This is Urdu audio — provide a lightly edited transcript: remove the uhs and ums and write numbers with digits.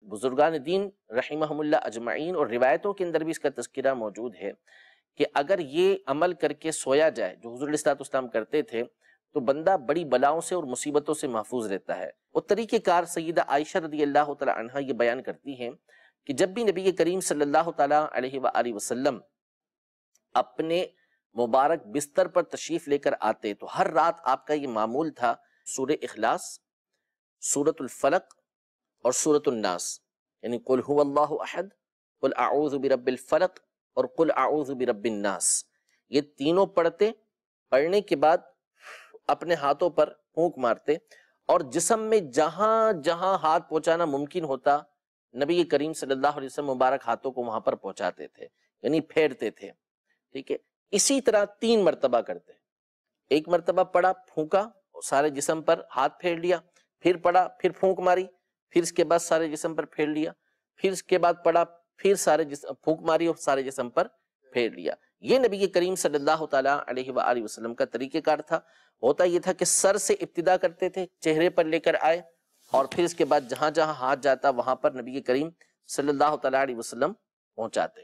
بزرگان دین رحمہم اللہ اجمعین اور روایتوں کے اندر بھی اس کا تذکرہ موجود ہے کہ اگر یہ عمل کر کے سویا جائے جو حضور علیہ الصلوۃ والسلام کرتے تھے تو بندہ بڑی بلاؤں سے اور مصیبتوں سے محفوظ رہتا ہے۔ وہ طریقہ کار سیدہ عائشہ رضی اللہ تعالی عنہا یہ بیان کرتی ہیں کہ جب بھی نبی کریم صلی اللہ تعالی علیہ وآلہ وسلم اپنے مبارک بستر پر تشریف لے کر آتے تو ہر رات آپ کا یہ معمول تھا سورہ اخلاص، سورۃ الفلق اور سورۃ الناس، یعنی قل هو اللہ احد، قل اعوذ برب الفلق اور قل اعوذ برب الناس، یہ تینوں پڑھنے کے بعد اپنے ہاتھوں پر پھونک مارتے اور جسم میں جہاں جہاں ہاتھ پہنچانا ممکن ہوتا نبی کریم صلی اللہ علیہ وسلم مبارک ہاتھوں کو وہاں پر پہنچاتے تھے، یعنی پھیرتے تھے۔ ٹھیک ہے، اسی طرح 3 مرتبہ کرتے، ایک مرتبہ پڑھا پھونکا سارے جسم پر ہاتھ پھیر لیا، پھر پڑھا پھر پھونک ماری، پھر اس کے بعد سارے جسم پر پھیر لیا، پھر اس کے بعد پڑھا پھر سارے جسم پھونک ماری اور سارے جسم پر پھیر لیا۔ یہ نبی کریم صلی اللہ تعالیٰ علیہ وآلہ وسلم کا طریقہ کار تھا۔ ہوتا یہ تھا کہ سر سے ابتدا کرتے تھے، چہرے پر لے کر آئے اور پھر اس کے بعد جہاں جہاں ہاتھ جاتا وہاں پر نبی کریم صلی اللہ تعالیٰ علیہ وسلم پہنچاتے۔